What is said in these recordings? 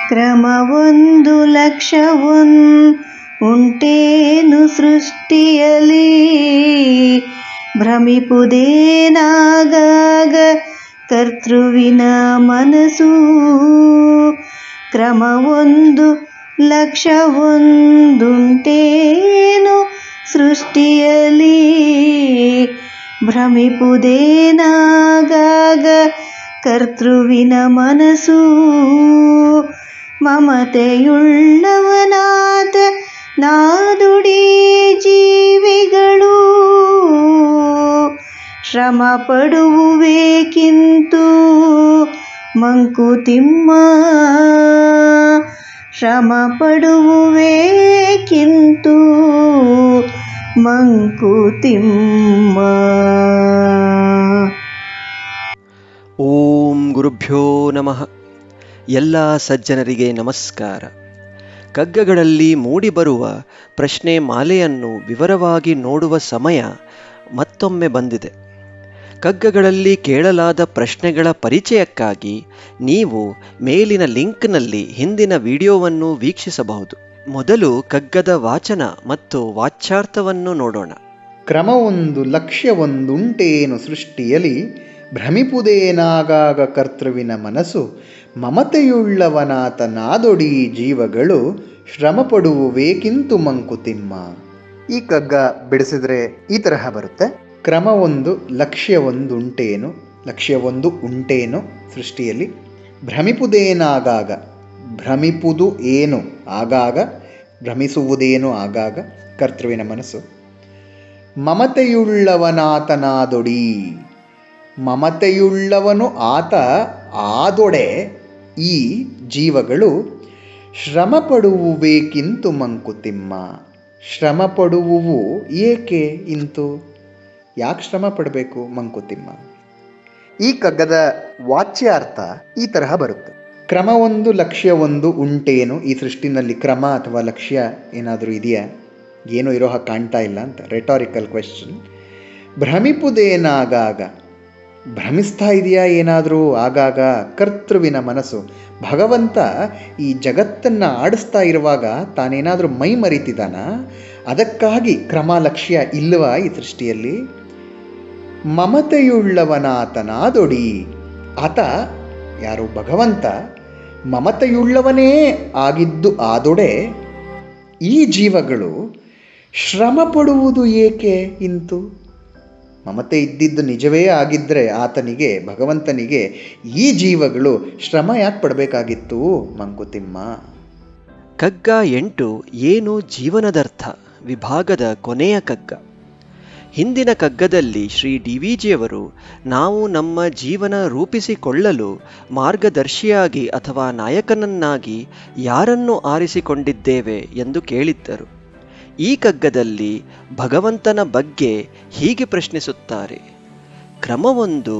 ಕ್ರಮವೊಂದು ಲಕ್ಷವೊಂದುಂಟೇನು ಸೃಷ್ಟಿಯಲಿ, ಭ್ರಮಿಪುದೇನಾಗಾಗ ಕರ್ತೃವಿನ ಮನಸ್ಸು. ಕ್ರಮವೊಂದು ಲಕ್ಷವೊಂದುಂಟೇನು ಸೃಷ್ಟಿಯಲಿ, ಭ್ರಮಿಪುದೇನಾಗಾಗ ಕರ್ತೃವಿನ ಮನಸ್ಸು. ಮಮತೆಯುಳ್ಳವನಾದ ನಾದುಡಿ ಜೀವಿಗಳು, ಶ್ರಮ ಪಡುವುವೇಕಿಂತು ಮಂಕುತಿಮ್ಮ. ಶ್ರಮ ಪಡುವುವೇಕಿಂತು ಮಂಕುತಿಮ್ಮ. ಓಂ ಗುರುಭ್ಯೋ ನಮಃ. ಎಲ್ಲ ಸಜ್ಜನರಿಗೆ ನಮಸ್ಕಾರ. ಕಗ್ಗಗಳಲ್ಲಿ ಮೂಡಿಬರುವ ಪ್ರಶ್ನೆ ಮಾಲೆಯನ್ನು ವಿವರವಾಗಿ ನೋಡುವ ಸಮಯ ಮತ್ತೊಮ್ಮೆ ಬಂದಿದೆ. ಕಗ್ಗಗಳಲ್ಲಿ ಕೇಳಲಾದ ಪ್ರಶ್ನೆಗಳ ಪರಿಚಯಕ್ಕಾಗಿ ನೀವು ಮೇಲಿನ ಲಿಂಕ್ನಲ್ಲಿ ಹಿಂದಿನ ವಿಡಿಯೋವನ್ನು ವೀಕ್ಷಿಸಬಹುದು. ಮೊದಲು ಕಗ್ಗದ ವಾಚನ ಮತ್ತು ವಾಚ್ಯಾರ್ಥವನ್ನು ನೋಡೋಣ. ಕ್ರಮವೊಂದು ಲಕ್ಷ್ಯವೊಂದುಂಟೇನು ಸೃಷ್ಟಿಯಲಿ, ಭ್ರಮಿಪುದೇನಾಗಾಗ ಕರ್ತೃವಿನ ಮನಸ್ಸು. ಮಮತೆಯುಳ್ಳವನಾತ ನಾದೊಡಿ ಜೀವಗಳು, ಶ್ರಮಪಡುವುವೇಕಿಂತು ಮಂಕುತಿಮ್ಮ. ಈ ಕಗ್ಗ ಬಿಡಿಸಿದ್ರೆ ಈ ತರಹ ಬರುತ್ತೆ. ಕ್ರಮವೊಂದು ಲಕ್ಷ್ಯವೊಂದುಂಟೇನು, ಲಕ್ಷ್ಯವೊಂದು ಉಂಟೇನು ಸೃಷ್ಟಿಯಲ್ಲಿ, ಭ್ರಮಿಪುದೇನಾಗಾಗ, ಭ್ರಮಿಪುದು ಏನು ಆಗಾಗ, ಭ್ರಮಿಸುವುದೇನು ಆಗಾಗ ಕರ್ತೃವಿನ ಮನಸ್ಸು. ಮಮತೆಯುಳ್ಳವನಾತನಾದೊಡಿ, ಮಮತೆಯುಳ್ಳವನು ಆತ ಆದೊಡೆ ಈ ಜೀವಗಳು, ಶ್ರಮ ಪಡುವುವೇಕಿಂತು ಮಂಕುತಿಮ್ಮ. ಶ್ರಮ ಪಡುವುವು ಏಕೆ ಇಂತು, ಯಾಕೆ ಶ್ರಮ ಪಡಬೇಕು ಮಂಕುತಿಮ್ಮ. ಈ ಕಗ್ಗದ ವಾಚ್ಯಾರ್ಥ ಈ ತರಹ ಬರುತ್ತೆ. ಕ್ರಮವೊಂದು ಲಕ್ಷ್ಯವೊಂದು ಉಂಟೇನು, ಈ ಸೃಷ್ಟಿನಲ್ಲಿ ಕ್ರಮ ಅಥವಾ ಲಕ್ಷ್ಯ ಏನಾದರೂ ಇದೆಯಾ, ಏನೂ ಇರೋ ಹಾಗೆ ಕಾಣ್ತಾ ಇಲ್ಲ ಅಂತ ರೆಟಾರಿಕಲ್ ಕ್ವೆಶ್ಚನ್. ಭ್ರಮಿಪುದೇನಾಗಾಗ, ಭ್ರಮಿಸ್ತಾ ಇದೆಯಾ ಏನಾದರೂ ಆಗಾಗ ಕರ್ತೃವಿನ ಮನಸ್ಸು. ಭಗವಂತ ಈ ಜಗತ್ತನ್ನು ಆಡಿಸ್ತಾ ಇರುವಾಗ ತಾನೇನಾದರೂ ಮೈ ಮರಿತಿದ್ದಾನ, ಅದಕ್ಕಾಗಿ ಕ್ರಮ ಲಕ್ಷ್ಯ ಇಲ್ಲವಾ ಈ ಸೃಷ್ಟಿಯಲ್ಲಿ. ಮಮತೆಯುಳ್ಳವನಾತನಾದೊಡಿ, ಆತ ಯಾರು ಭಗವಂತ ಮಮತೆಯುಳ್ಳವನೇ ಆಗಿದ್ದು ಆದೊಡೆ ಈ ಜೀವಗಳು, ಶ್ರಮ ಪಡುವುದು ಏಕೆ ಇಂತು. ಮಮತೆ ಇದ್ದಿದ್ದು ನಿಜವೇ ಆಗಿದ್ದರೆ ಆತನಿಗೆ, ಭಗವಂತನಿಗೆ ಈ ಜೀವಗಳು ಶ್ರಮ ಯಾಕೆ ಪಡಬೇಕಾಗಿತ್ತು ಮಂಕುತಿಮ್ಮ. ಕಗ್ಗ 8 ಏನು ಜೀವನದರ್ಥ ವಿಭಾಗದ ಕೊನೆಯ ಕಗ್ಗ. ಹಿಂದಿನ ಕಗ್ಗದಲ್ಲಿ ಶ್ರೀ ಡಿ.ವಿ.ಜಿಯವರು ನಾವು ನಮ್ಮ ಜೀವನ ರೂಪಿಸಿಕೊಳ್ಳಲು ಮಾರ್ಗದರ್ಶಿಯಾಗಿ ಅಥವಾ ನಾಯಕನನ್ನಾಗಿ ಯಾರನ್ನು ಆರಿಸಿಕೊಂಡಿದ್ದೇವೆ ಎಂದು ಕೇಳಿದ್ದರು. ಈ ಕಗ್ಗದಲ್ಲಿ ಭಗವಂತನ ಬಗ್ಗೆ ಹೀಗೆ ಪ್ರಶ್ನಿಸುತ್ತಾರೆ. ಕ್ರಮವೊಂದು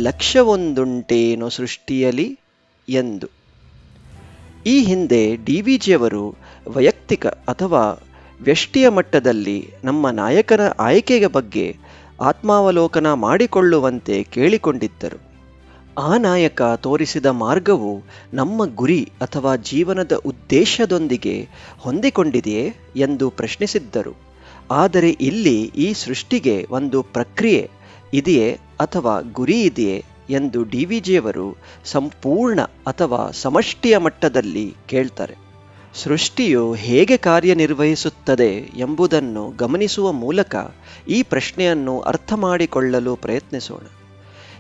ಲಕ್ಷ್ಯವೊಂದುಂಟೇನು ಸೃಷ್ಟಿಯಲಿ ಎಂದು. ಈ ಹಿಂದೆ ಡಿ.ವಿ.ಜಿಯವರು ವೈಯಕ್ತಿಕ ಅಥವಾ ವ್ಯಷ್ಟಿಯ ಮಟ್ಟದಲ್ಲಿ ನಮ್ಮ ನಾಯಕನ ಆಯ್ಕೆಯ ಬಗ್ಗೆ ಆತ್ಮಾವಲೋಕನ ಮಾಡಿಕೊಳ್ಳುವಂತೆ ಕೇಳಿಕೊಂಡಿದ್ದರು. ಆ ನಾಯಕ ತೋರಿಸಿದ ಮಾರ್ಗವು ನಮ್ಮ ಗುರಿ ಅಥವಾ ಜೀವನದ ಉದ್ದೇಶದೊಂದಿಗೆ ಹೊಂದಿಕೊಂಡಿದೆಯೇ ಎಂದು ಪ್ರಶ್ನಿಸಿದ್ದರು. ಆದರೆ ಇಲ್ಲಿ ಈ ಸೃಷ್ಟಿಗೆ ಒಂದು ಪ್ರಕ್ರಿಯೆ ಇದೆಯೇ ಅಥವಾ ಗುರಿ ಇದೆಯೇ ಎಂದು ಡಿ.ವಿ.ಜಿಯವರು ಸಂಪೂರ್ಣ ಅಥವಾ ಸಮಷ್ಟಿಯ ಮಟ್ಟದಲ್ಲಿ ಕೇಳ್ತಾರೆ. ಸೃಷ್ಟಿಯು ಹೇಗೆ ಕಾರ್ಯನಿರ್ವಹಿಸುತ್ತದೆ ಎಂಬುದನ್ನು ಗಮನಿಸುವ ಮೂಲಕ ಈ ಪ್ರಶ್ನೆಯನ್ನು ಅರ್ಥ ಮಾಡಿಕೊಳ್ಳಲು ಪ್ರಯತ್ನಿಸೋಣ.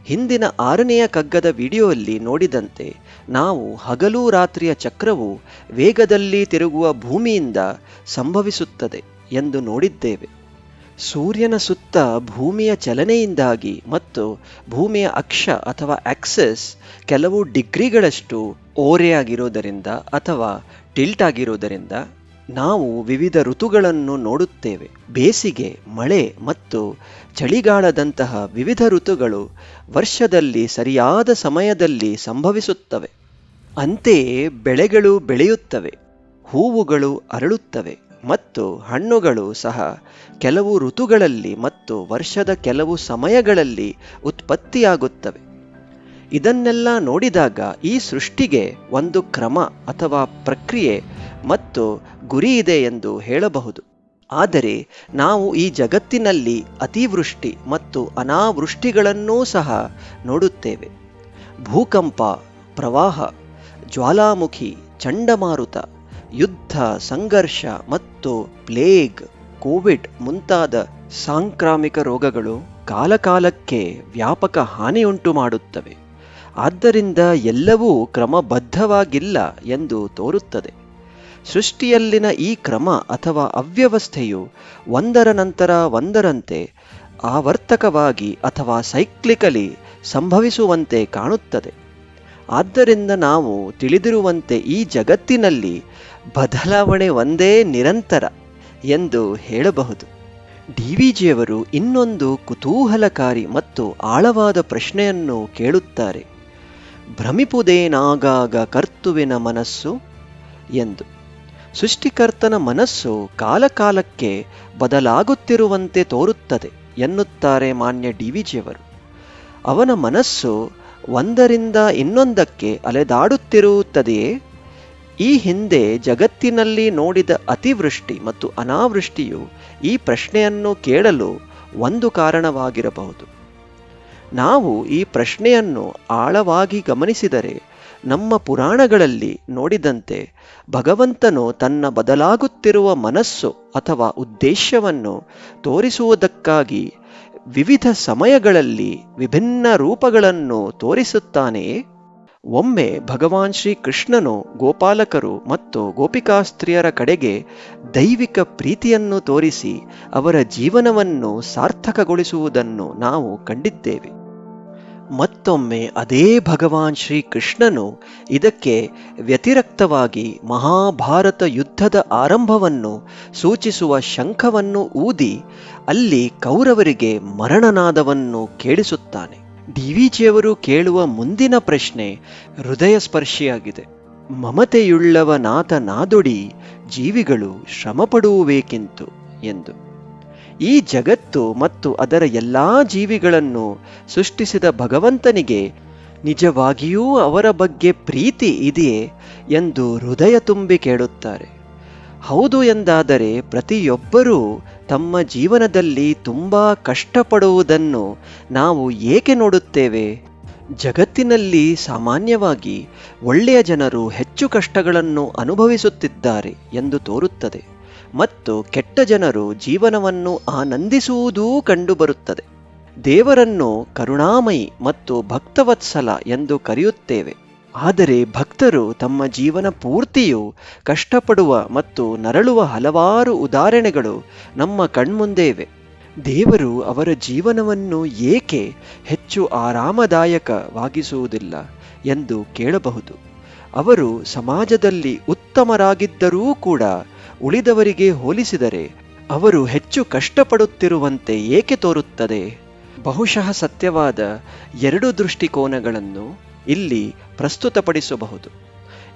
ಹಿಂದಿನ 6ನೆಯ ಕಗ್ಗದ ವಿಡಿಯೋದಲ್ಲಿ ನೋಡಿದಂತೆ ನಾವು ಹಗಲು ರಾತ್ರಿಯ ಚಕ್ರವು ವೇಗದಲ್ಲಿ ತಿರುಗುವ ಭೂಮಿಯಿಂದ ಸಂಭವಿಸುತ್ತದೆ ಎಂದು ನೋಡಿದ್ದೇವೆ. ಸೂರ್ಯನ ಸುತ್ತ ಭೂಮಿಯ ಚಲನೆಯಿಂದಾಗಿ ಮತ್ತು ಭೂಮಿಯ ಅಕ್ಷ ಅಥವಾ ಆಕ್ಸಸ್ ಕೆಲವು ಡಿಗ್ರಿಗಳಷ್ಟು ಓರೆಯಾಗಿರುವುದರಿಂದ ಅಥವಾ ಟಿಲ್ಟ್ ಆಗಿರುವುದರಿಂದ ನಾವು ವಿವಿಧ ಋತುಗಳನ್ನು ನೋಡುತ್ತೇವೆ. ಬೇಸಿಗೆ, ಮಳೆ ಮತ್ತು ಚಳಿಗಾಲದಂತಹ ವಿವಿಧ ಋತುಗಳು ವರ್ಷದಲ್ಲಿ ಸರಿಯಾದ ಸಮಯದಲ್ಲಿ ಸಂಭವಿಸುತ್ತವೆ. ಅಂತೆಯೇ ಬೆಳೆಗಳು ಬೆಳೆಯುತ್ತವೆ, ಹೂವುಗಳು ಅರಳುತ್ತವೆ ಮತ್ತು ಹಣ್ಣುಗಳು ಸಹ ಕೆಲವು ಋತುಗಳಲ್ಲಿ ಮತ್ತು ವರ್ಷದ ಕೆಲವು ಸಮಯಗಳಲ್ಲಿ ಉತ್ಪತ್ತಿಯಾಗುತ್ತವೆ. ಇದನ್ನೆಲ್ಲ ನೋಡಿದಾಗ ಈ ಸೃಷ್ಟಿಗೆ ಒಂದು ಕ್ರಮ ಅಥವಾ ಪ್ರಕ್ರಿಯೆ ಮತ್ತು ಗುರಿ ಇದೆ ಎಂದು ಹೇಳಬಹುದು. ಆದರೆ ನಾವು ಈ ಜಗತ್ತಿನಲ್ಲಿ ಅತಿವೃಷ್ಟಿ ಮತ್ತು ಅನಾವೃಷ್ಟಿಗಳನ್ನೂ ಸಹ ನೋಡುತ್ತೇವೆ. ಭೂಕಂಪ, ಪ್ರವಾಹ, ಜ್ವಾಲಾಮುಖಿ, ಚಂಡಮಾರುತ, ಯುದ್ಧ, ಸಂಘರ್ಷ ಮತ್ತು ಪ್ಲೇಗ್, ಕೋವಿಡ್ ಮುಂತಾದ ಸಾಂಕ್ರಾಮಿಕ ರೋಗಗಳು ಕಾಲಕಾಲಕ್ಕೆ ವ್ಯಾಪಕ ಹಾನಿಯುಂಟು ಮಾಡುತ್ತವೆ. ಆದ್ದರಿಂದ ಎಲ್ಲವೂ ಕ್ರಮಬದ್ಧವಾಗಿಲ್ಲ ಎಂದು ತೋರುತ್ತದೆ. ಸೃಷ್ಟಿಯಲ್ಲಿನ ಈ ಕ್ರಮ ಅಥವಾ ಅವ್ಯವಸ್ಥೆಯು ಒಂದರ ನಂತರ ಒಂದರಂತೆ ಆವರ್ತಕವಾಗಿ ಅಥವಾ ಸೈಕ್ಲಿಕಲಿ ಸಂಭವಿಸುವಂತೆ ಕಾಣುತ್ತದೆ. ಆದ್ದರಿಂದ ನಾವು ತಿಳಿದಿರುವಂತೆ ಈ ಜಗತ್ತಿನಲ್ಲಿ ಬದಲಾವಣೆ ಒಂದೇ ನಿರಂತರ ಎಂದು ಹೇಳಬಹುದು. ಡಿವಿಜಿಯವರು ಇನ್ನೊಂದು ಕುತೂಹಲಕಾರಿ ಮತ್ತು ಆಳವಾದ ಪ್ರಶ್ನೆಯನ್ನು ಕೇಳುತ್ತಾರೆ. ಭ್ರಮಿಪುದೇನಾಗಾಗ ಕರ್ತುವಿನ ಮನಸ್ಸು ಎಂದು. ಸೃಷ್ಟಿಕರ್ತನ ಮನಸ್ಸು ಕಾಲಕಾಲಕ್ಕೆ ಬದಲಾಗುತ್ತಿರುವಂತೆ ತೋರುತ್ತದೆ ಎನ್ನುತ್ತಾರೆ ಮಾನ್ಯ ಡಿವಿಜಿಯವರು. ಅವನ ಮನಸ್ಸು ಒಂದರಿಂದ ಇನ್ನೊಂದಕ್ಕೆ ಅಲೆದಾಡುತ್ತಿರುತ್ತದೆಯೇ? ಈ ಹಿಂದೆ ಜಗತ್ತಿನಲ್ಲಿ ನೋಡಿದ ಅತಿವೃಷ್ಟಿ ಮತ್ತು ಅನಾವೃಷ್ಟಿಯು ಈ ಪ್ರಶ್ನೆಯನ್ನು ಕೇಳಲು ಒಂದು ಕಾರಣವಾಗಿರಬಹುದು. ನಾವು ಈ ಪ್ರಶ್ನೆಯನ್ನು ಆಳವಾಗಿ ಗಮನಿಸಿದರೆ ನಮ್ಮ ಪುರಾಣಗಳಲ್ಲಿ ನೋಡಿದಂತೆ ಭಗವಂತನು ತನ್ನ ಬದಲಾಗುತ್ತಿರುವ ಮನಸ್ಸು ಅಥವಾ ಉದ್ದೇಶವನ್ನು ತೋರಿಸುವುದಕ್ಕಾಗಿ ವಿವಿಧ ಸಮಯಗಳಲ್ಲಿ ವಿಭಿನ್ನ ರೂಪಗಳನ್ನು ತೋರಿಸುತ್ತಾನೆಯೇ? ಒಮ್ಮೆ ಭಗವಾನ್ ಶ್ರೀ ಕೃಷ್ಣನು ಗೋಪಾಲಕರು ಮತ್ತು ಗೋಪಿಕಾಸ್ತ್ರೀಯರ ಕಡೆಗೆ ದೈವಿಕ ಪ್ರೀತಿಯನ್ನು ತೋರಿಸಿ ಅವರ ಜೀವನವನ್ನು ಸಾರ್ಥಕಗೊಳಿಸುವುದನ್ನು ನಾವು ಕಂಡಿದ್ದೇವೆ. ಮತ್ತೊಮ್ಮೆ ಅದೇ ಭಗವಾನ್ ಶ್ರೀ ಕೃಷ್ಣನು ಇದಕ್ಕೆ ವ್ಯತಿರಿಕ್ತವಾಗಿ ಮಹಾಭಾರತ ಯುದ್ಧದ ಆರಂಭವನ್ನು ಸೂಚಿಸುವ ಶಂಖವನ್ನು ಊದಿ ಅಲ್ಲಿ ಕೌರವರಿಗೆ ಮರಣನಾದವನ್ನು ಕೇಳಿಸುತ್ತಾನೆ. ಡಿವಿಜಿಯವರು ಕೇಳುವ ಮುಂದಿನ ಪ್ರಶ್ನೆ ಹೃದಯಸ್ಪರ್ಶಿಯಾಗಿದೆ. ಮಮತೆಯುಳ್ಳವನಾತ ನಾದೊಡಿ ಜೀವಿಗಳು ಶ್ರಮಪಡುವುಬೇಕಿಂತು ಎಂದು. ಈ ಜಗತ್ತು ಮತ್ತು ಅದರ ಎಲ್ಲಾ ಜೀವಿಗಳನ್ನು ಸೃಷ್ಟಿಸಿದ ಭಗವಂತನಿಗೆ ನಿಜವಾಗಿಯೂ ಅವರ ಬಗ್ಗೆ ಪ್ರೀತಿ ಇದೆಯೇ ಎಂದು ಹೃದಯ ತುಂಬಿ ಕೇಳುತ್ತಾರೆ. ಹೌದು ಎಂದಾದರೆ ಪ್ರತಿಯೊಬ್ಬರೂ ತಮ್ಮ ಜೀವನದಲ್ಲಿ ತುಂಬಾ ಕಷ್ಟಪಡುವುದನ್ನು ನಾವು ಏಕೆ ನೋಡುತ್ತೇವೆ? ಜಗತ್ತಿನಲ್ಲಿ ಸಾಮಾನ್ಯವಾಗಿ ಒಳ್ಳೆಯ ಜನರು ಹೆಚ್ಚು ಕಷ್ಟಗಳನ್ನು ಅನುಭವಿಸುತ್ತಿದ್ದಾರೆ ಎಂದು ತೋರುತ್ತದೆ ಮತ್ತು ಕೆಟ್ಟ ಜನರು ಜೀವನವನ್ನು ಆನಂದಿಸುವುದೂ ಕಂಡುಬರುತ್ತದೆ. ದೇವರನ್ನು ಕರುಣಾಮಯಿ ಮತ್ತು ಭಕ್ತವತ್ಸಲ ಎಂದು ಕರೆಯುತ್ತೇವೆ. ಆದರೆ ಭಕ್ತರು ತಮ್ಮ ಜೀವನ ಪೂರ್ತಿಯೂ ಕಷ್ಟಪಡುವ ಮತ್ತು ನರಳುವ ಹಲವಾರು ಉದಾಹರಣೆಗಳು ನಮ್ಮ ಕಣ್ಮುಂದೆ ಇವೆ. ದೇವರು ಅವರ ಜೀವನವನ್ನು ಏಕೆ ಹೆಚ್ಚು ಆರಾಮದಾಯಕವಾಗಿಸುವುದಿಲ್ಲ ಎಂದು ಕೇಳಬಹುದು. ಅವರು ಸಮಾಜದಲ್ಲಿ ಉತ್ತಮರಾಗಿದ್ದರೂ ಕೂಡ ಉಳಿದವರಿಗೆ ಹೋಲಿಸಿದರೆ ಅವರು ಹೆಚ್ಚು ಕಷ್ಟಪಡುತ್ತಿರುವಂತೆ ಏಕೆ ತೋರುತ್ತದೆ? ಬಹುಶಃ ಸತ್ಯವಾದ ಎರಡು ದೃಷ್ಟಿಕೋನಗಳನ್ನು ಇಲ್ಲಿ ಪ್ರಸ್ತುತಪಡಿಸಬಹುದು.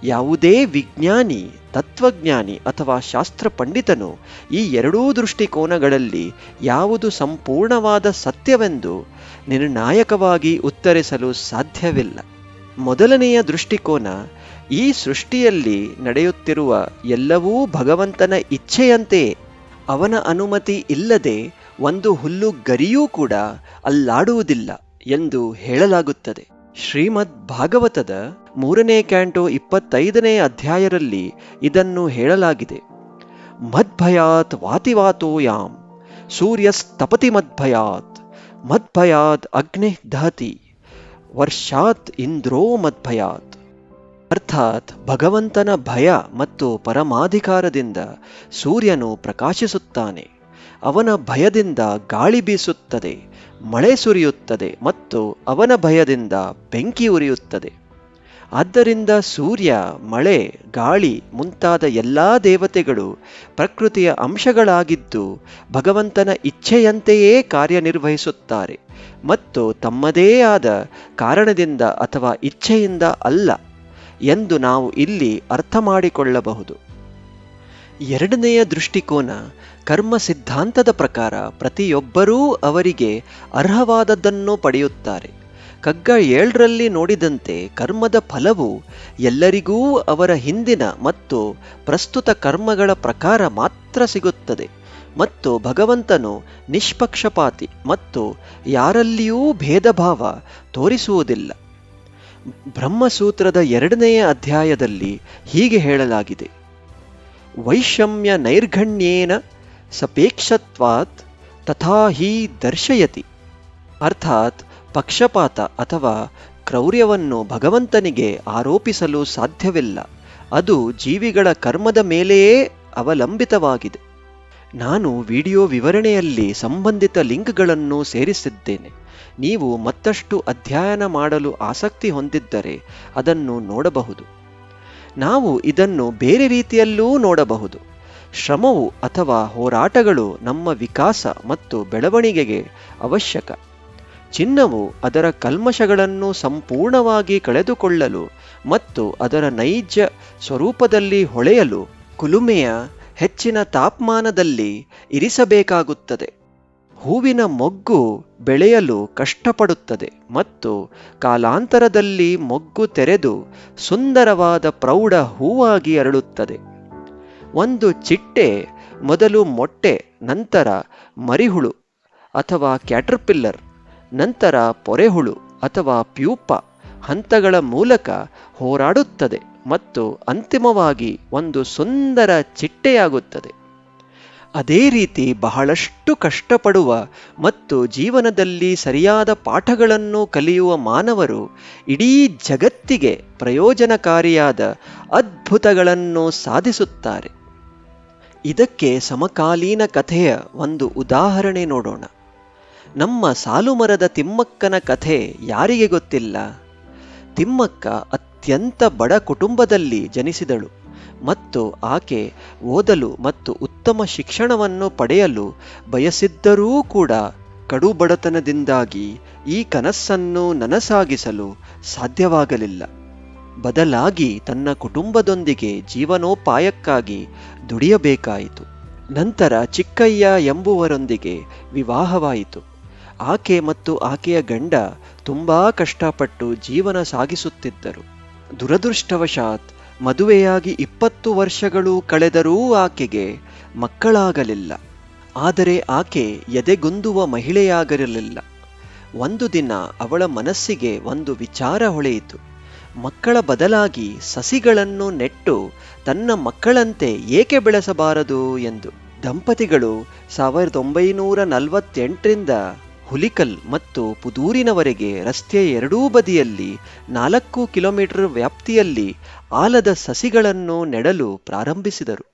ಯಾವುದೇ ವಿಜ್ಞಾನಿ, ತತ್ವಜ್ಞಾನಿ ಅಥವಾ ಶಾಸ್ತ್ರ ಪಂಡಿತನು ಈ ಎರಡೂ ದೃಷ್ಟಿಕೋನಗಳಲ್ಲಿ ಯಾವುದು ಸಂಪೂರ್ಣವಾದ ಸತ್ಯವೆಂದು ನಿರ್ಣಾಯಕವಾಗಿ ಉತ್ತರಿಸಲು ಸಾಧ್ಯವಿಲ್ಲ. ಮೊದಲನೆಯ ದೃಷ್ಟಿಕೋನ, ಈ ಸೃಷ್ಟಿಯಲ್ಲಿ ನಡೆಯುತ್ತಿರುವ ಎಲ್ಲವೂ ಭಗವಂತನ ಇಚ್ಛೆಯಂತೆಯೇ. ಅವನ ಅನುಮತಿ ಇಲ್ಲದೆ ಒಂದು ಹುಲ್ಲು ಗರಿಯೂ ಕೂಡ ಅಲ್ಲಾಡುವುದಿಲ್ಲ ಎಂದು ಹೇಳಲಾಗುತ್ತದೆ. ಶ್ರೀಮದ್ ಭಾಗವತದ 3ನೇ ಕ್ಯಾಂಟೋ 25ನೇ ಅಧ್ಯಾಯದಲ್ಲಿ ಇದನ್ನು ಹೇಳಲಾಗಿದೆ. ಮದ್ಭಯಾತ್ ವಾತಿವಾತೋಯಾಮ್ ಸೂರ್ಯಸ್ತಪತಿ ಮದ್ಭಯಾತ್ ಮದ್ಭಯಾತ್ ಅಗ್ನಿ ದಹತಿ ವರ್ಷಾತ್ ಇಂದ್ರೋ ಮದ್ಭಯಾತ್. ಅರ್ಥಾತ್ ಭಗವಂತನ ಭಯ ಮತ್ತು ಪರಮಾಧಿಕಾರದಿಂದ ಸೂರ್ಯನು ಪ್ರಕಾಶಿಸುತ್ತಾನೆ, ಅವನ ಭಯದಿಂದ ಗಾಳಿ ಬೀಸುತ್ತದೆ, ಮಳೆ ಸುರಿಯುತ್ತದೆ ಮತ್ತು ಅವನ ಭಯದಿಂದ ಬೆಂಕಿ ಉರಿಯುತ್ತದೆ. ಆದ್ದರಿಂದ ಸೂರ್ಯ, ಮಳೆ, ಗಾಳಿ ಮುಂತಾದ ಎಲ್ಲಾ ದೇವತೆಗಳು ಪ್ರಕೃತಿಯ ಅಂಶಗಳಾಗಿದ್ದು ಭಗವಂತನ ಇಚ್ಛೆಯಂತೆಯೇ ಕಾರ್ಯನಿರ್ವಹಿಸುತ್ತಾರೆ ಮತ್ತು ತಮ್ಮದೇ ಆದ ಕಾರಣದಿಂದ ಅಥವಾ ಇಚ್ಛೆಯಿಂದ ಅಲ್ಲ ಎಂದು ನಾವು ಇಲ್ಲಿ ಅರ್ಥ ಮಾಡಿಕೊಳ್ಳಬಹುದು. ಎರಡನೆಯ ದೃಷ್ಟಿಕೋನ, ಕರ್ಮ ಸಿದ್ಧಾಂತದ ಪ್ರಕಾರ ಪ್ರತಿಯೊಬ್ಬರೂ ಅವರಿಗೆ ಅರ್ಹವಾದದ್ದನ್ನು ಪಡೆಯುತ್ತಾರೆ. ಕಗ್ಗ 7ರಲ್ಲಿ ನೋಡಿದಂತೆ ಕರ್ಮದ ಫಲವು ಎಲ್ಲರಿಗೂ ಅವರ ಹಿಂದಿನ ಮತ್ತು ಪ್ರಸ್ತುತ ಕರ್ಮಗಳ ಪ್ರಕಾರ ಮಾತ್ರ ಸಿಗುತ್ತದೆ ಮತ್ತು ಭಗವಂತನು ನಿಷ್ಪಕ್ಷಪಾತಿ ಮತ್ತು ಯಾರಲ್ಲಿಯೂ ಭೇದ ಭಾವ ತೋರಿಸುವುದಿಲ್ಲ. ಬ್ರಹ್ಮಸೂತ್ರದ 2ನೇ ಅಧ್ಯಾಯದಲ್ಲಿ ಹೀಗೆ ಹೇಳಲಾಗಿದೆ: ವೈಷಮ್ಯ ನೈರ್ಘಣ್ಯೇನ ಸಪೇಕ್ಷತ್ವಾತ್ ತಥಾ ಹಿ ದರ್ಶಯತಿ. ಅರ್ಥಾತ್ ಪಕ್ಷಪಾತ ಅಥವಾ ಕ್ರೌರ್ಯವನ್ನು ಭಗವಂತನಿಗೆ ಆರೋಪಿಸಲು ಸಾಧ್ಯವಿಲ್ಲ, ಅದು ಜೀವಿಗಳ ಕರ್ಮದ ಮೇಲೆಯೇ ಅವಲಂಬಿತವಾಗಿದೆ. ನಾನು ವಿಡಿಯೋ ವಿವರಣೆಯಲ್ಲಿ ಸಂಬಂಧಿತ ಲಿಂಕ್ಗಳನ್ನು ಸೇರಿಸಿದ್ದೇನೆ. ನೀವು ಮತ್ತಷ್ಟು ಅಧ್ಯಯನ ಮಾಡಲು ಆಸಕ್ತಿ ಹೊಂದಿದ್ದರೆ ಅದನ್ನು ನೋಡಬಹುದು. ನಾವು ಇದನ್ನು ಬೇರೆ ರೀತಿಯಲ್ಲೂ ನೋಡಬಹುದು. ಶ್ರಮವು ಅಥವಾ ಹೋರಾಟಗಳು ನಮ್ಮ ವಿಕಾಸ ಮತ್ತು ಬೆಳವಣಿಗೆಗೆ ಅವಶ್ಯಕ. ಚಿನ್ನವು ಅದರ ಕಲ್ಮಶಗಳನ್ನು ಸಂಪೂರ್ಣವಾಗಿ ಕಳೆದುಕೊಳ್ಳಲು ಮತ್ತು ಅದರ ನೈಜ ಸ್ವರೂಪದಲ್ಲಿ ಹೊಳೆಯಲು ಕುಲುಮೆಯ ಹೆಚ್ಚಿನ ತಾಪಮಾನದಲ್ಲಿ ಇರಿಸಬೇಕಾಗುತ್ತದೆ. ಹೂವಿನ ಮೊಗ್ಗು ಬೆಳೆಯಲು ಕಷ್ಟಪಡುತ್ತದೆ ಮತ್ತು ಕಾಲಾಂತರದಲ್ಲಿ ಮೊಗ್ಗು ತೆರೆದು ಸುಂದರವಾದ ಪ್ರೌಢ ಹೂವಾಗಿ ಅರಳುತ್ತದೆ. ಒಂದು ಚಿಟ್ಟೆ ಮೊದಲು ಮೊಟ್ಟೆ, ನಂತರ ಮರಿಹುಳು ಅಥವಾ ಕ್ಯಾಟರ್ಪಿಲ್ಲರ್, ನಂತರ ಪೊರೆಹುಳು ಅಥವಾ ಪ್ಯೂಪ ಹಂತಗಳ ಮೂಲಕ ಹೋರಾಡುತ್ತದೆ ಮತ್ತು ಅಂತಿಮವಾಗಿ ಒಂದು ಸುಂದರ ಚಿಟ್ಟೆಯಾಗುತ್ತದೆ. ಅದೇ ರೀತಿ ಬಹಳಷ್ಟು ಕಷ್ಟಪಡುವ ಮತ್ತು ಜೀವನದಲ್ಲಿ ಸರಿಯಾದ ಪಾಠಗಳನ್ನು ಕಲಿಯುವ ಮಾನವರು ಇಡೀ ಜಗತ್ತಿಗೆ ಪ್ರಯೋಜನಕಾರಿಯಾದ ಅದ್ಭುತಗಳನ್ನು ಸಾಧಿಸುತ್ತಾರೆ. ಇದಕ್ಕೆ ಸಮಕಾಲೀನ ಕಥೆಯ ಒಂದು ಉದಾಹರಣೆ ನೋಡೋಣ. ನಮ್ಮ ಸಾಲುಮರದ ತಿಮ್ಮಕ್ಕನ ಕಥೆ ಯಾರಿಗೆ ಗೊತ್ತಿಲ್ಲ? ತಿಮ್ಮಕ್ಕ ಅತ್ಯಂತ ಬಡ ಕುಟುಂಬದಲ್ಲಿ ಜನಿಸಿದಳು ಮತ್ತು ಆಕೆ ಓದಲು ಮತ್ತು ಉತ್ತಮ ಶಿಕ್ಷಣವನ್ನು ಪಡೆಯಲು ಬಯಸಿದ್ದರೂ ಕೂಡ ಕಡುಬಡತನದಿಂದಾಗಿ ಈ ಕನಸನ್ನು ನನಸಾಗಿಸಲು ಸಾಧ್ಯವಾಗಲಿಲ್ಲ. ಬದಲಾಗಿ ತನ್ನ ಕುಟುಂಬದೊಂದಿಗೆ ಜೀವನೋಪಾಯಕ್ಕಾಗಿ ದುಡಿಯಬೇಕಾಯಿತು. ನಂತರ ಚಿಕ್ಕಯ್ಯ ಎಂಬುವರೊಂದಿಗೆ ವಿವಾಹವಾಯಿತು. ಆಕೆ ಮತ್ತು ಆಕೆಯ ಗಂಡ ತುಂಬಾ ಕಷ್ಟಪಟ್ಟು ಜೀವನ ಸಾಗಿಸುತ್ತಿದ್ದರು. ದುರದೃಷ್ಟವಶಾತ್ ಮದುವೆಯಾಗಿ 20 ವರ್ಷಗಳು ಕಳೆದರೂ ಆಕೆಗೆ ಮಕ್ಕಳಾಗಲಿಲ್ಲ. ಆದರೆ ಆಕೆ ಎದೆಗುಂದುವ ಮಹಿಳೆಯಾಗಿರಲಿಲ್ಲ. ಒಂದು ದಿನ ಅವಳ ಮನಸ್ಸಿಗೆ ಒಂದು ವಿಚಾರ ಹೊಳೆಯಿತು. ಮಕ್ಕಳ ಬದಲಾಗಿ ಸಸಿಗಳನ್ನು ನೆಟ್ಟು ತನ್ನ ಮಕ್ಕಳಂತೆ ಏಕೆ ಬೆಳೆಸಬಾರದು ಎಂದು. ದಂಪತಿಗಳು 1948ರಿಂದ ಹುಲಿಕಲ್ ಮತ್ತು ಪುದೂರಿನವರೆಗೆ ರಸ್ತೆಯ ಎರಡೂ ಬದಿಯಲ್ಲಿ 4 ಕಿಲೋಮೀಟರ್ ವ್ಯಾಪ್ತಿಯಲ್ಲಿ ಆಲದ ಸಸಿಗಳನ್ನು ನೆಡಲು ಪ್ರಾರಂಭಿಸಿದರು.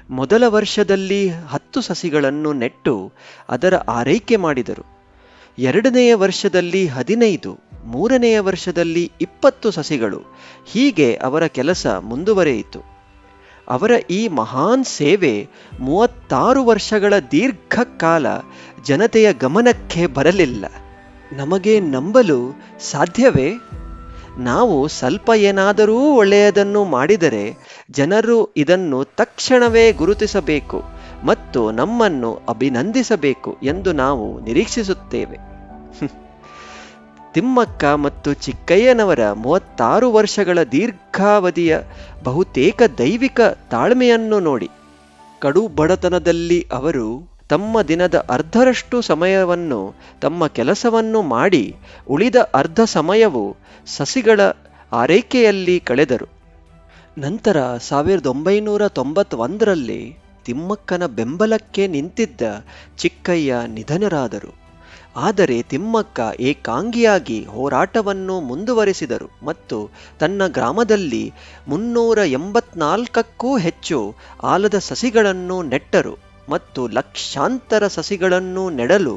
ಮೊದಲ ವರ್ಷದಲ್ಲಿ 10 ಸಸಿಗಳನ್ನು ನೆಟ್ಟು ಅದರ ಆರೈಕೆ ಮಾಡಿದರು. 2ನೆಯ ವರ್ಷದಲ್ಲಿ 15, 3ನೆಯ ವರ್ಷದಲ್ಲಿ 20 ಸಸಿಗಳು. ಹೀಗೆ ಅವರ ಕೆಲಸ ಮುಂದುವರೆಯಿತು. ಅವರ ಈ ಮಹಾನ್ ಸೇವೆ 36 ವರ್ಷಗಳ ದೀರ್ಘಕಾಲ ಜನತೆಯ ಗಮನಕ್ಕೆ ಬರಲಿಲ್ಲ. ನಮಗೆ ನಂಬಲು ಸಾಧ್ಯವೇ? ನಾವು ಸ್ವಲ್ಪ ಏನಾದರೂ ಒಳ್ಳೆಯದನ್ನು ಮಾಡಿದರೆ ಜನರು ಇದನ್ನು ತಕ್ಷಣವೇ ಗುರುತಿಸಬೇಕು ಮತ್ತು ನಮ್ಮನ್ನು ಅಭಿನಂದಿಸಬೇಕು ಎಂದು ನಾವು ನಿರೀಕ್ಷಿಸುತ್ತೇವೆ. ತಿಮ್ಮಕ್ಕ ಮತ್ತು ಚಿಕ್ಕಯ್ಯನವರ 36 ವರ್ಷಗಳ ದೀರ್ಘಾವಧಿಯ ಬಹುತೇಕ ದೈವಿಕ ತಾಳ್ಮೆಯನ್ನು ನೋಡಿ. ಕಡು ಬಡತನದಲ್ಲಿ ಅವರು ತಮ್ಮ ದಿನದ ಅರ್ಧರಷ್ಟು ಸಮಯವನ್ನು ತಮ್ಮ ಕೆಲಸವನ್ನು ಮಾಡಿ ಉಳಿದ ಅರ್ಧ ಸಮಯವು ಸಸಿಗಳ ಆರೈಕೆಯಲ್ಲಿ ಕಳೆದರು. ನಂತರ 1991ರಲ್ಲಿ ತಿಮ್ಮಕ್ಕನ ಬೆಂಬಲಕ್ಕೆ ನಿಂತಿದ್ದ ಚಿಕ್ಕಯ್ಯ ನಿಧನರಾದರು. ಆದರೆ ತಿಮ್ಮಕ್ಕ ಏಕಾಂಗಿಯಾಗಿ ಹೋರಾಟವನ್ನು ಮುಂದುವರೆಸಿದರು ಮತ್ತು ತನ್ನ ಗ್ರಾಮದಲ್ಲಿ 384ಕ್ಕೂ ಹೆಚ್ಚು ಆಲದ ಸಸಿಗಳನ್ನು ನೆಟ್ಟರು ಮತ್ತು ಲಕ್ಷಾಂತರ ಸಸಿಗಳನ್ನು ನೆಡಲು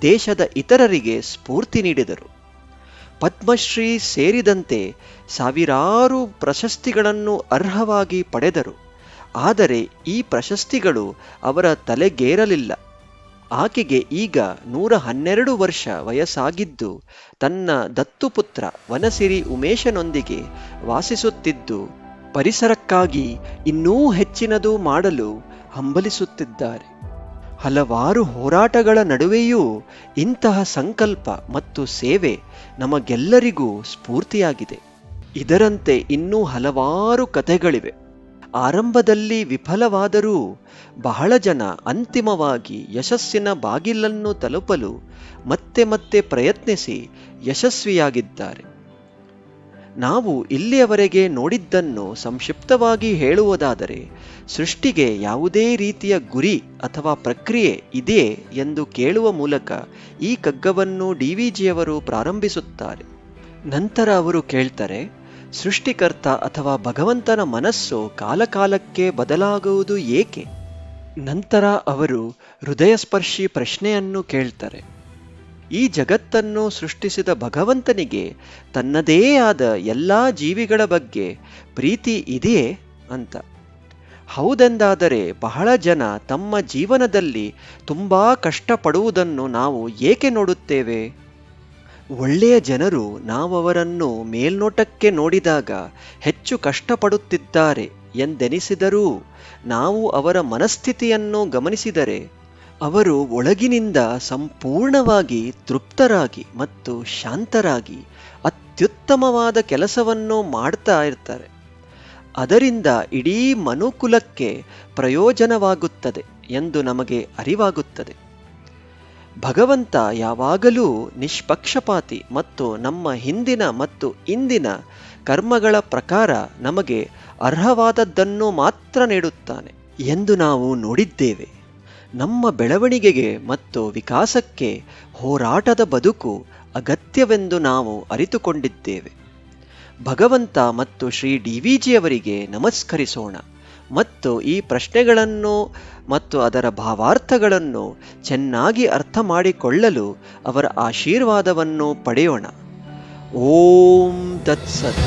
ದೇಶದ ಇತರರಿಗೆ ಸ್ಫೂರ್ತಿ ನೀಡಿದರು. ಪದ್ಮಶ್ರೀ ಸೇರಿದಂತೆ ಸಾವಿರಾರು ಪ್ರಶಸ್ತಿಗಳನ್ನು ಅರ್ಹವಾಗಿ ಪಡೆದರು. ಆದರೆ ಈ ಪ್ರಶಸ್ತಿಗಳು ಅವರ ತಲೆಗೇರಲಿಲ್ಲ. ಆಕೆಗೆ ಈಗ 112 ವರ್ಷ ವಯಸ್ಸಾಗಿದ್ದು ತನ್ನ ದತ್ತುಪುತ್ರ ವನಸಿರಿ ಉಮೇಶನೊಂದಿಗೆ ವಾಸಿಸುತ್ತಿದ್ದು ಪರಿಸರಕ್ಕಾಗಿ ಇನ್ನೂ ಹೆಚ್ಚಿನದು ಮಾಡಲು ಹಂಬಲಿಸುತ್ತಿದ್ದಾರೆ. ಹಲವಾರು ಹೋರಾಟಗಳ ನಡುವೆಯೂ ಇಂತಹ ಸಂಕಲ್ಪ ಮತ್ತು ಸೇವೆ ನಮಗೆಲ್ಲರಿಗೂ ಸ್ಫೂರ್ತಿಯಾಗಿದೆ. ಇದರಂತೆ ಇನ್ನೂ ಹಲವಾರು ಕಥೆಗಳಿವೆ. ಆರಂಭದಲ್ಲಿ ವಿಫಲವಾದರೂ ಬಹಳ ಜನ ಅಂತಿಮವಾಗಿ ಯಶಸ್ಸಿನ ಬಾಗಿಲನ್ನು ತಲುಪಲು ಮತ್ತೆ ಮತ್ತೆ ಪ್ರಯತ್ನಿಸಿ ಯಶಸ್ವಿಯಾಗಿದ್ದಾರೆ. ನಾವು ಇಲ್ಲಿಯವರೆಗೆ ನೋಡಿದ್ದನ್ನು ಸಂಕ್ಷಿಪ್ತವಾಗಿ ಹೇಳುವುದಾದರೆ, ಸೃಷ್ಟಿಗೆ ಯಾವುದೇ ರೀತಿಯ ಗುರಿ ಅಥವಾ ಪ್ರಕ್ರಿಯೆ ಇದೆಯೇ ಎಂದು ಕೇಳುವ ಮೂಲಕ ಈ ಕಗ್ಗವನ್ನು ಡಿವಿಜಿಯವರು ಪ್ರಾರಂಭಿಸುತ್ತಾರೆ. ನಂತರ ಅವರು ಕೇಳ್ತಾರೆ, ಸೃಷ್ಟಿಕರ್ತ ಅಥವಾ ಭಗವಂತನ ಮನಸ್ಸು ಕಾಲಕಾಲಕ್ಕೆ ಬದಲಾಗುವುದು ಏಕೆ? ನಂತರ ಅವರು ಹೃದಯಸ್ಪರ್ಶಿ ಪ್ರಶ್ನೆಯನ್ನು ಕೇಳ್ತಾರೆ, ಈ ಜಗತ್ತನ್ನು ಸೃಷ್ಟಿಸಿದ ಭಗವಂತನಿಗೆ ತನ್ನದೇ ಆದ ಎಲ್ಲ ಜೀವಿಗಳ ಬಗ್ಗೆ ಪ್ರೀತಿ ಇದೆಯೇ ಅಂತ. ಹೌದೆಂದಾದರೆ ಬಹಳ ಜನ ತಮ್ಮ ಜೀವನದಲ್ಲಿ ತುಂಬ ಕಷ್ಟಪಡುವುದನ್ನು ನಾವು ಏಕೆ ನೋಡುತ್ತೇವೆ? ಒಳ್ಳೆಯ ಜನರು ನಾವವರನ್ನು ಮೇಲ್ನೋಟಕ್ಕೆ ನೋಡಿದಾಗ ಹೆಚ್ಚು ಕಷ್ಟಪಡುತ್ತಿದ್ದಾರೆ ಎಂದೆನಿಸಿದರೂ ನಾವು ಅವರ ಮನಸ್ಥಿತಿಯನ್ನು ಗಮನಿಸಿದರೆ ಅವರು ಒಳಗಿನಿಂದ ಸಂಪೂರ್ಣವಾಗಿ ತೃಪ್ತರಾಗಿ ಮತ್ತು ಶಾಂತರಾಗಿ ಅತ್ಯುತ್ತಮವಾದ ಕೆಲಸವನ್ನು ಮಾಡ್ತಾ ಇರ್ತಾರೆ. ಅದರಿಂದ ಇಡೀ ಮನುಕುಲಕ್ಕೆ ಪ್ರಯೋಜನವಾಗುತ್ತದೆ ಎಂದು ನಮಗೆ ಅರಿವಾಗುತ್ತದೆ. ಭಗವಂತ ಯಾವಾಗಲೂ ನಿಷ್ಪಕ್ಷಪಾತಿ ಮತ್ತು ನಮ್ಮ ಹಿಂದಿನ ಮತ್ತು ಇಂದಿನ ಕರ್ಮಗಳ ಪ್ರಕಾರ ನಮಗೆ ಅರ್ಹವಾದದ್ದನ್ನು ಮಾತ್ರ ನೀಡುತ್ತಾನೆ ಎಂದು ನಾವು ನೋಡಿದ್ದೇವೆ. ನಮ್ಮ ಬೆಳವಣಿಗೆಗೆ ಮತ್ತು ವಿಕಾಸಕ್ಕೆ ಹೋರಾಟದ ಬದುಕು ಅಗತ್ಯವೆಂದು ನಾವು ಅರಿತುಕೊಂಡಿದ್ದೇವೆ. ಭಗವಂತ ಮತ್ತು ಶ್ರೀ ಡಿವಿಜಿಯವರಿಗೆ ನಮಸ್ಕರಿಸೋಣ ಮತ್ತು ಈ ಪ್ರಶ್ನೆಗಳನ್ನು ಮತ್ತು ಅದರ ಭಾವಾರ್ಥಗಳನ್ನು ಚೆನ್ನಾಗಿ ಅರ್ಥ ಮಾಡಿಕೊಳ್ಳಲು ಅವರ ಆಶೀರ್ವಾದವನ್ನು ಪಡೆಯೋಣ. ಓಂ ತತ್ಸತ್.